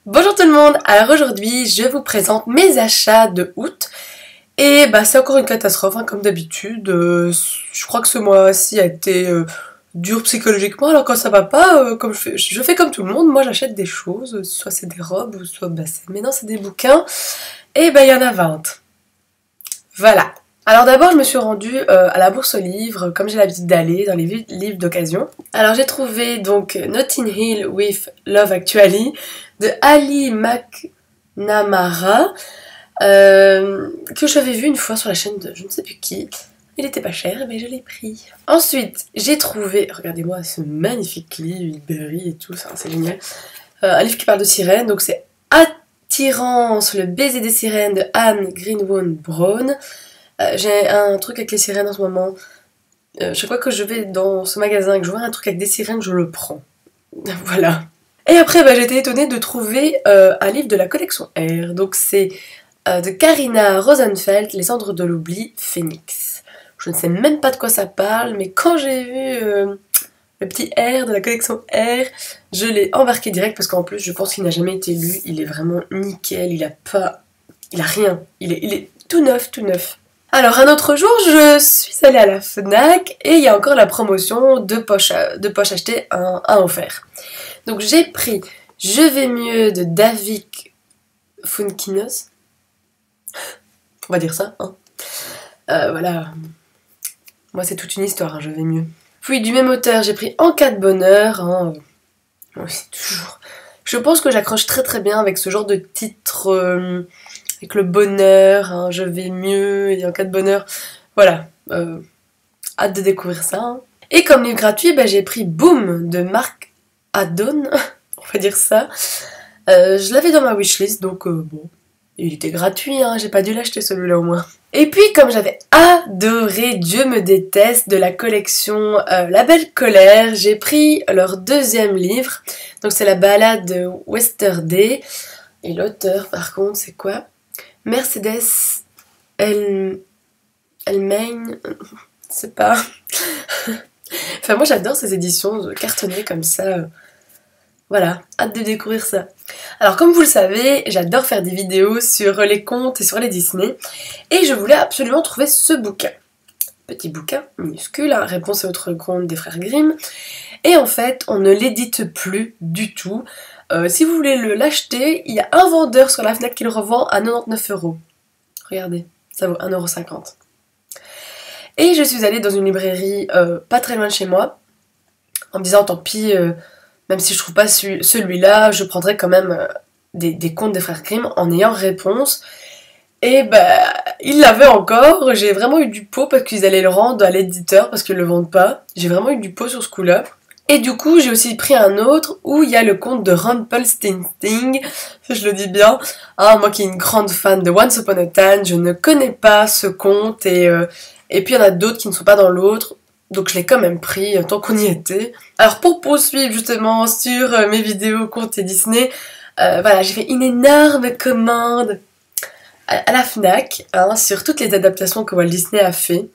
Bonjour tout le monde, alors aujourd'hui je vous présente mes achats de août et c'est encore une catastrophe comme d'habitude. Je crois que ce mois-ci a été dur psychologiquement, alors quand ça va pas, comme je fais comme tout le monde, moi j'achète des choses, soit c'est des robes, ou soit maintenant c'est des bouquins, et il y en a 20. Voilà. Alors d'abord je me suis rendue à la bourse aux livres, comme j'ai l'habitude d'aller dans les livres d'occasion. Alors j'ai trouvé donc Notting Hill with Love Actually de Ali McNamara, que j'avais vu une fois sur la chaîne de je ne sais plus qui. Il était pas cher, mais je l'ai pris. Ensuite j'ai trouvé, regardez-moi ce magnifique livre, Berry et tout, c'est génial. Un livre qui parle de sirènes, donc c'est Attirance, le baiser des sirènes de Anne Greenwood Brown. J'ai un truc avec les sirènes en ce moment. Chaque fois que je vais dans ce magasin et que je vois un truc avec des sirènes, je le prends. Voilà. Et après, j'ai été étonnée de trouver un livre de la collection R. Donc c'est de Karina Rosenfeld, Les cendres de l'oubli, Phoenix. Je ne sais même pas de quoi ça parle, mais quand j'ai vu le petit R de la collection R, je l'ai embarqué direct parce qu'en plus, je pense qu'il n'a jamais été lu. Il est vraiment nickel, il a rien. Il est tout neuf, tout neuf. Alors un autre jour, je suis allée à la Fnac et il y a encore la promotion de poche achetée, un offert. Donc j'ai pris Je vais mieux de David Funkinos. On va dire ça, hein. Voilà. Moi c'est toute une histoire, hein, Je vais mieux. Puis du même auteur, j'ai pris En cas de bonheur. Hein. Oui, c'est toujours... Je pense que j'accroche très très bien avec ce genre de titre... avec le bonheur, hein, je vais mieux, et en cas de bonheur, voilà, hâte de découvrir ça. Hein. Et comme livre gratuit, j'ai pris Boom de Marc Haddon, on va dire ça. Je l'avais dans ma wishlist, donc bon, il était gratuit, hein, j'ai pas dû l'acheter celui-là au moins. Et puis comme j'avais adoré Dieu me déteste de la collection La Belle Colère, j'ai pris leur deuxième livre, donc c'est la balade de Westerday, et l'auteur par contre c'est quoi ? Mercedes Elmaine, je sais pas. Enfin moi j'adore ces éditions cartonnées comme ça. Voilà, hâte de découvrir ça. Alors comme vous le savez, j'adore faire des vidéos sur les contes et sur les Disney. Et je voulais absolument trouver ce bouquin. Petit bouquin, minuscule, hein, Réponse à votre conte des frères Grimm. Et en fait, on ne l'édite plus du tout. Si vous voulez l'acheter, il y a un vendeur sur la Fnac qui le revend à 99€. Regardez, ça vaut 1,50€. Et je suis allée dans une librairie pas très loin de chez moi, en me disant tant pis, même si je trouve pas celui-là, je prendrai quand même des contes des frères Grimm en ayant réponse. Et ils l'avaient encore, j'ai vraiment eu du pot parce qu'ils allaient le rendre à l'éditeur parce qu'ils le vendent pas. J'ai vraiment eu du pot sur ce coup-là. Et du coup, j'ai aussi pris un autre où il y a le conte de Rumpelstiltskin, je le dis bien. Ah, moi qui est une grande fan de Once Upon a Time, je ne connais pas ce conte et puis il y en a d'autres qui ne sont pas dans l'autre. Donc je l'ai quand même pris tant qu'on y était. Alors pour poursuivre justement sur mes vidéos contes et Disney, voilà, j'ai fait une énorme commande à la Fnac hein, sur toutes les adaptations que Walt Disney a fait.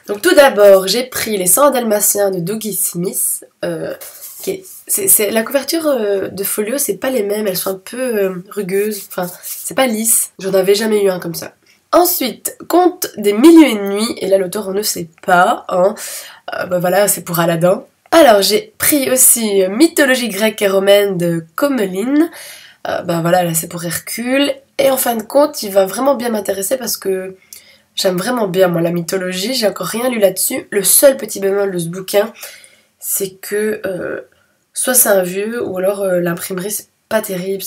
Donc tout d'abord, j'ai pris Les 100 Dalmatiens de Dougie Smith. La couverture de folio, c'est pas les mêmes, elles sont un peu rugueuses, enfin, c'est pas lisse. J'en avais jamais eu un comme ça. Ensuite, Conte des Milieux et Nuits, et là l'auteur on ne sait pas, hein. Voilà, c'est pour Aladdin. Alors j'ai pris aussi Mythologie grecque et romaine de Commeline. Voilà, là c'est pour Hercule. Et en fin de compte, il va vraiment bien m'intéresser parce que j'aime vraiment bien, moi, la mythologie. J'ai encore rien lu là-dessus. Le seul petit bémol de ce bouquin, c'est que soit c'est un vieux, ou alors l'imprimerie, c'est pas terrible.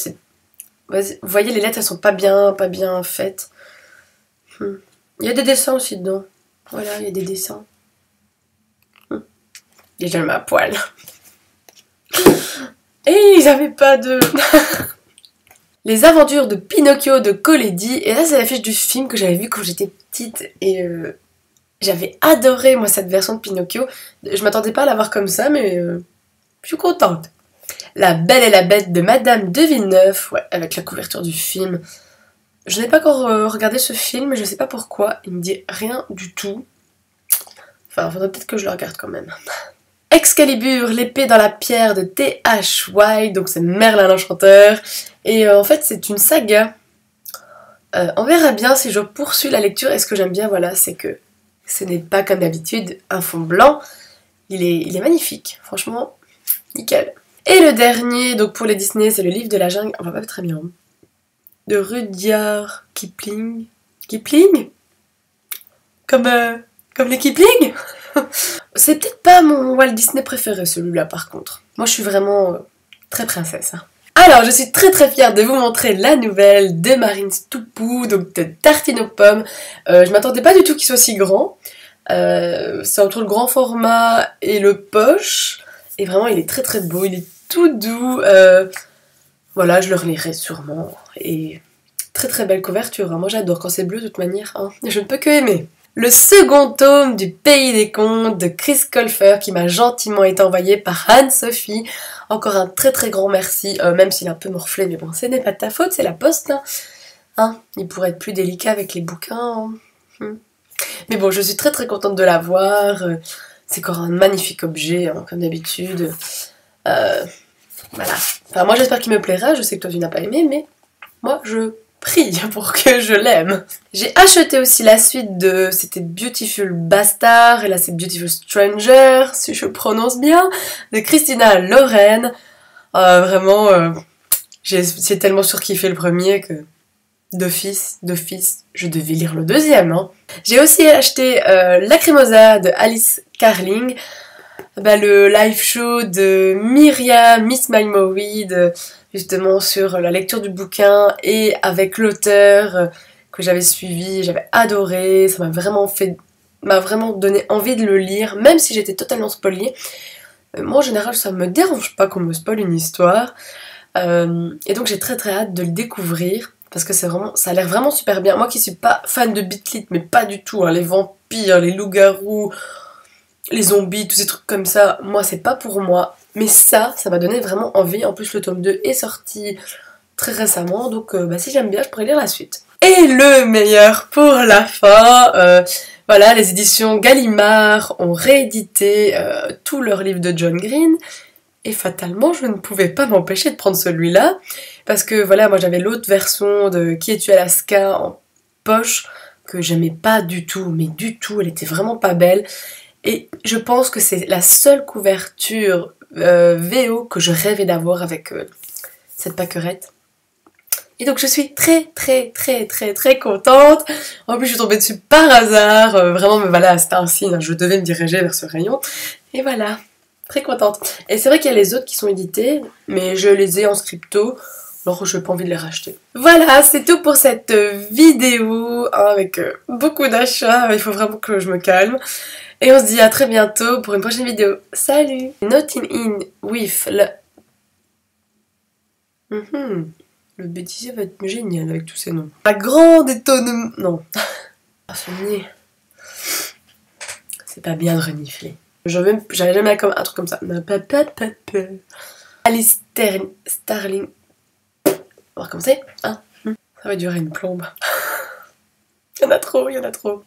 Vous voyez, les lettres, elles sont pas bien faites. Il y a des dessins aussi dedans. Voilà, il y a des dessins. Et je le mets à poil. Et ils avaient pas de... Les aventures de Pinocchio de Colédi. Et là, c'est l'affiche du film que j'avais vu quand j'étais petite. Et j'avais adoré, moi, cette version de Pinocchio. Je m'attendais pas à la voir comme ça, mais je suis contente. La Belle et la Bête de Madame de Villeneuve. Ouais, avec la couverture du film. Je n'ai pas encore regardé ce film, mais je sais pas pourquoi. Il me dit rien du tout. Enfin, faudrait peut-être que je le regarde quand même. Excalibur, l'épée dans la pierre de T.H. White, donc c'est Merlin l'Enchanteur. Et en fait c'est une saga. On verra bien si je poursuis la lecture. Et ce que j'aime bien, voilà, c'est que ce n'est pas comme d'habitude un fond blanc. Il est magnifique, franchement, nickel. Et le dernier, donc pour les Disney, c'est le livre de la jungle. On va pas très bien. De Rudyard Kipling. Kipling? Comme les Kipling? C'est peut-être pas mon Walt Disney préféré celui-là par contre. Moi je suis vraiment très princesse. Hein. Alors je suis très fière de vous montrer la nouvelle de Marine Stoupou, donc de Tartine aux pommes. Je m'attendais pas du tout qu'il soit si grand. C'est entre le grand format et le poche. Et vraiment il est très beau, il est tout doux. Voilà, je le relirai sûrement. Et très belle couverture. Hein. Moi j'adore quand c'est bleu de toute manière. Hein. Je ne peux que aimer. Le second tome du Pays des Contes de Chris Colfer qui m'a gentiment été envoyé par Anne-Sophie. Encore un très grand merci, même s'il est un peu morflé, mais bon, ce n'est pas de ta faute, c'est la poste. Hein. Il pourrait être plus délicat avec les bouquins. Hein. Mais bon, je suis très contente de l'avoir. C'est encore un magnifique objet, hein, comme d'habitude. Voilà. Enfin, moi j'espère qu'il me plaira, je sais que toi tu n'as pas aimé, mais moi je prie pour que je l'aime. J'ai acheté aussi la suite de... C'était Beautiful Bastard, et là c'est Beautiful Stranger, si je prononce bien, de Christina Loren. Vraiment, j'ai tellement surkiffé le premier que d'office, je devais lire le deuxième. Hein. J'ai aussi acheté Lacrimosa de Alice Carling, le live show de Myriam, Miss Malmowid, justement sur la lecture du bouquin et avec l'auteur que j'avais suivi, j'avais adoré, ça m'a vraiment donné envie de le lire, même si j'étais totalement spoilée. Moi en général ça me dérange pas qu'on me spoile une histoire, et donc j'ai très hâte de le découvrir, parce que ça a l'air vraiment super bien. Moi qui suis pas fan de Beat-Lit, mais pas du tout, hein, les vampires, les loups-garous, les zombies, tous ces trucs comme ça, moi c'est pas pour moi. Mais ça m'a donné vraiment envie. En plus le tome 2 est sorti très récemment, donc si j'aime bien je pourrais lire la suite. Et le meilleur pour la fin, voilà, les éditions Gallimard ont réédité tous leurs livres de John Green. Et fatalement je ne pouvais pas m'empêcher de prendre celui-là. Parce que voilà, moi j'avais l'autre version de Qui es-tu Alaska en poche, que j'aimais pas du tout, mais du tout, elle était vraiment pas belle. Et je pense que c'est la seule couverture VO que je rêvais d'avoir avec cette pâquerette. Et donc je suis très contente. En plus je suis tombée dessus par hasard. Vraiment, mais voilà, c'était un signe. Je devais me diriger vers ce rayon. Et voilà, très contente. Et c'est vrai qu'il y a les autres qui sont édités, mais je les ai en scripto. Alors je n'ai pas envie de les racheter. Voilà, c'est tout pour cette vidéo, hein, avec beaucoup d'achats. Il faut vraiment que je me calme. Et on se dit à très bientôt pour une prochaine vidéo. Salut! Nothing in with le... Le bêtisier va être génial avec tous ces noms. La grande étonnement... Non. Ah, son nez. C'est pas bien de renifler. J'avais jamais comme un truc comme ça. Alice Starling. On va voir comment c'est. Hein, ça va durer une plombe. Il y en a trop.